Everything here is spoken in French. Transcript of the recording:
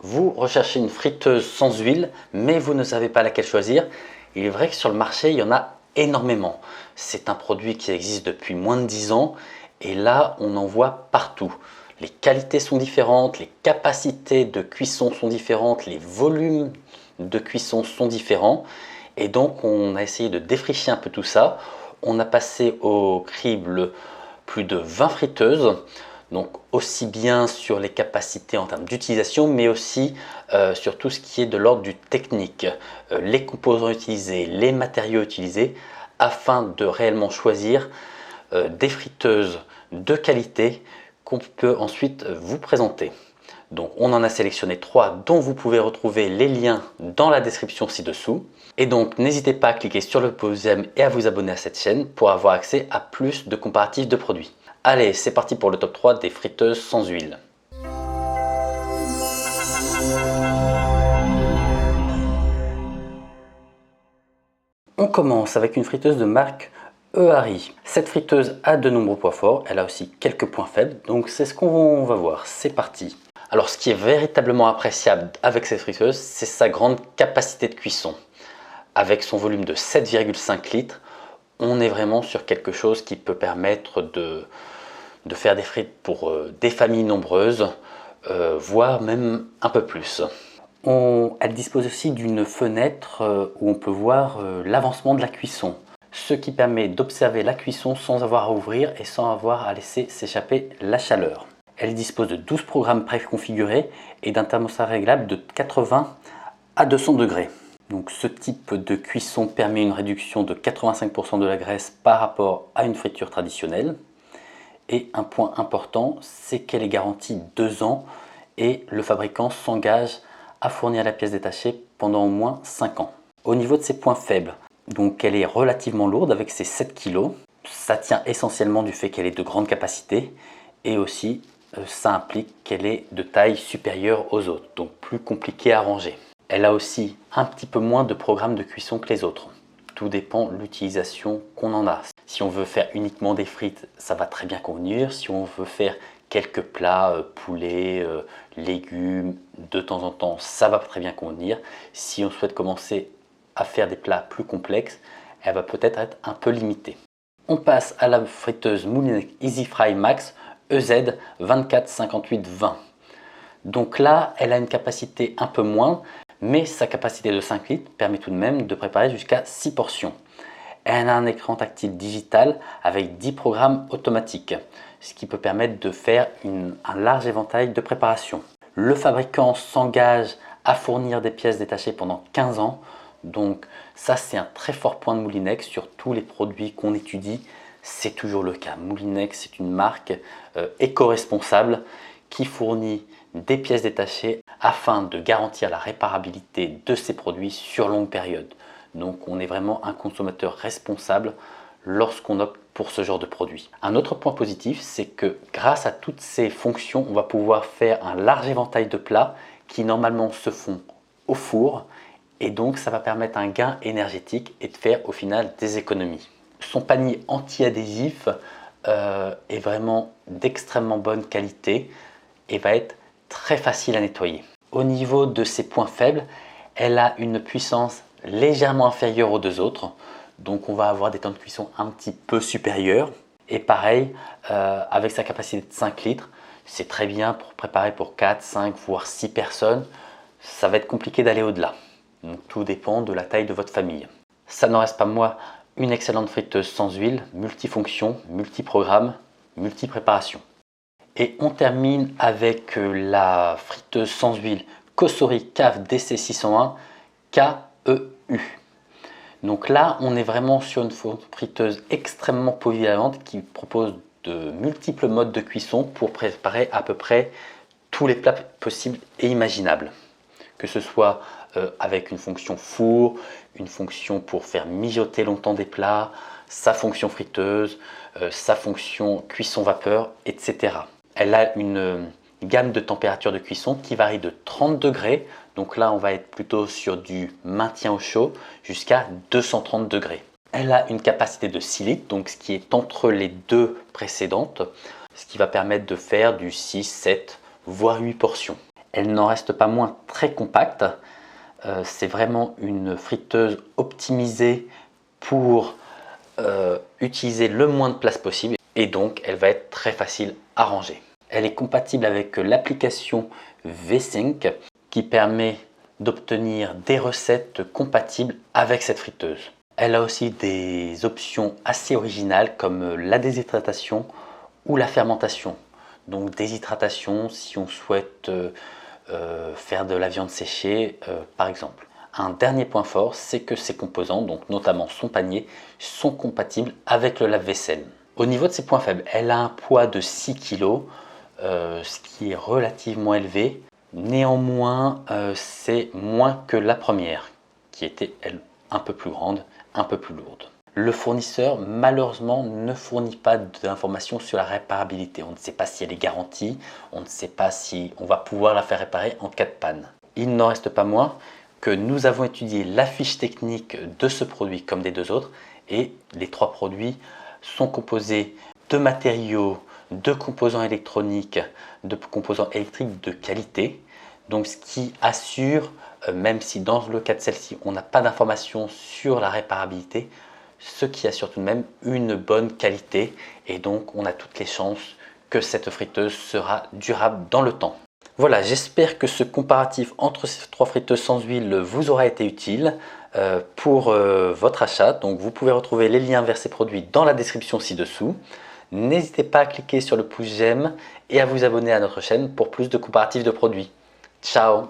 Vous recherchez une friteuse sans huile, mais vous ne savez pas laquelle choisir. Il est vrai que sur le marché, il y en a énormément. C'est un produit qui existe depuis moins de 10 ans et là, on en voit partout. Les qualités sont différentes, les capacités de cuisson sont différentes, les volumes de cuisson sont différents. Et donc, on a essayé de défricher un peu tout ça. On a passé au crible plus de 20 friteuses. Donc aussi bien sur les capacités en termes d'utilisation, mais aussi sur tout ce qui est de l'ordre du technique, les composants utilisés, les matériaux utilisés, afin de réellement choisir des friteuses de qualité qu'on peut ensuite vous présenter. Donc on en a sélectionné 3 dont vous pouvez retrouver les liens dans la description ci-dessous. Et donc n'hésitez pas à cliquer sur le pouce j'aime et à vous abonner à cette chaîne pour avoir accès à plus de comparatifs de produits. Allez, c'est parti pour le top 3 des friteuses sans huile. On commence avec une friteuse de marque Ehari. Cette friteuse a de nombreux points forts, elle a aussi quelques points faibles, donc c'est ce qu'on va voir. C'est parti. Alors ce qui est véritablement appréciable avec cette friteuse, c'est sa grande capacité de cuisson. Avec son volume de 7,5 litres, on est vraiment sur quelque chose qui peut permettre de faire des frites pour des familles nombreuses, voire même un peu plus. Elle dispose aussi d'une fenêtre où on peut voir l'avancement de la cuisson, ce qui permet d'observer la cuisson sans avoir à ouvrir et sans avoir à laisser s'échapper la chaleur. Elle dispose de 12 programmes préconfigurés et d'un thermostat réglable de 80 à 200 degrés. Donc ce type de cuisson permet une réduction de 85% de la graisse par rapport à une friture traditionnelle. Et un point important, c'est qu'elle est garantie 2 ans et le fabricant s'engage à fournir la pièce détachée pendant au moins 5 ans. Au niveau de ses points faibles, donc elle est relativement lourde avec ses 7 kg. Ça tient essentiellement du fait qu'elle est de grande capacité et aussi ça implique qu'elle est de taille supérieure aux autres, donc plus compliquée à ranger. Elle a aussi un petit peu moins de programmes de cuisson que les autres. Tout dépend de l'utilisation qu'on en a. Si on veut faire uniquement des frites, ça va très bien convenir. Si on veut faire quelques plats, poulet, légumes, de temps en temps, ça va très bien convenir. Si on souhaite commencer à faire des plats plus complexes, elle va peut-être être un peu limitée. On passe à la friteuse Moulinex Easy Fry Max EZ 24-58-20. Donc là, elle a une capacité un peu moins, mais sa capacité de 5 litres permet tout de même de préparer jusqu'à 6 portions. Elle a un écran tactile digital avec 10 programmes automatiques, ce qui peut permettre de faire un large éventail de préparation. Le fabricant s'engage à fournir des pièces détachées pendant 15 ans, donc ça c'est un très fort point de Moulinex sur tous les produits qu'on étudie. C'est toujours le cas. Moulinex c'est une marque éco-responsable qui fournit des pièces détachées afin de garantir la réparabilité de ses produits sur longue période. Donc on est vraiment un consommateur responsable lorsqu'on opte pour ce genre de produit. Un autre point positif, c'est que grâce à toutes ces fonctions, on va pouvoir faire un large éventail de plats qui normalement se font au four et donc ça va permettre un gain énergétique et de faire au final des économies. Son panier anti-adhésif est vraiment d'extrêmement bonne qualité et va être très facile à nettoyer. Au niveau de ses points faibles, elle a une puissance légèrement inférieure aux deux autres, donc on va avoir des temps de cuisson un petit peu supérieurs. Et pareil, avec sa capacité de 5 litres, c'est très bien pour préparer pour 4, 5, voire 6 personnes. Ça va être compliqué d'aller au-delà. Donc tout dépend de la taille de votre famille. Ça n'en reste pas moins une excellente friteuse sans huile, multifonction, multiprogramme, multi-préparation. Et on termine avec la friteuse sans huile Cosori CAF DC601 KEU. Donc là, on est vraiment sur une friteuse extrêmement polyvalente qui propose de multiples modes de cuisson pour préparer à peu près tous les plats possibles et imaginables. Que ce soit avec une fonction four, une fonction pour faire mijoter longtemps des plats, sa fonction friteuse, sa fonction cuisson vapeur, etc. Elle a une gamme de température de cuisson qui varie de 30 degrés, donc là on va être plutôt sur du maintien au chaud, jusqu'à 230 degrés. Elle a une capacité de 6 litres, donc ce qui est entre les deux précédentes, ce qui va permettre de faire du 6, 7, voire 8 portions. Elle n'en reste pas moins très compacte. C'est vraiment une friteuse optimisée pour utiliser le moins de place possible et donc elle va être très facile à ranger. Elle est compatible avec l'application VSync qui permet d'obtenir des recettes compatibles avec cette friteuse. Elle a aussi des options assez originales comme la déshydratation ou la fermentation. Donc déshydratation si on souhaite faire de la viande séchée par exemple. Un dernier point fort, c'est que ses composants, donc notamment son panier, sont compatibles avec le lave-vaisselle. Au niveau de ses points faibles, elle a un poids de 6 kg, ce qui est relativement élevé. Néanmoins, c'est moins que la première, qui était elle un peu plus grande, un peu plus lourde. Le fournisseur, malheureusement, ne fournit pas d'informations sur la réparabilité. On ne sait pas si elle est garantie, on ne sait pas si on va pouvoir la faire réparer en cas de panne. Il n'en reste pas moins que nous avons étudié la fiche technique de ce produit comme des deux autres et les trois produits sont composés de matériaux, de composants électroniques, de composants électriques de qualité. Donc ce qui assure, même si dans le cas de celle-ci on n'a pas d'informations sur la réparabilité, ce qui assure tout de même une bonne qualité et donc on a toutes les chances que cette friteuse sera durable dans le temps. Voilà, j'espère que ce comparatif entre ces trois friteuses sans huile vous aura été utile pour votre achat. Donc vous pouvez retrouver les liens vers ces produits dans la description ci-dessous. N'hésitez pas à cliquer sur le pouce j'aime et à vous abonner à notre chaîne pour plus de comparatifs de produits. Ciao!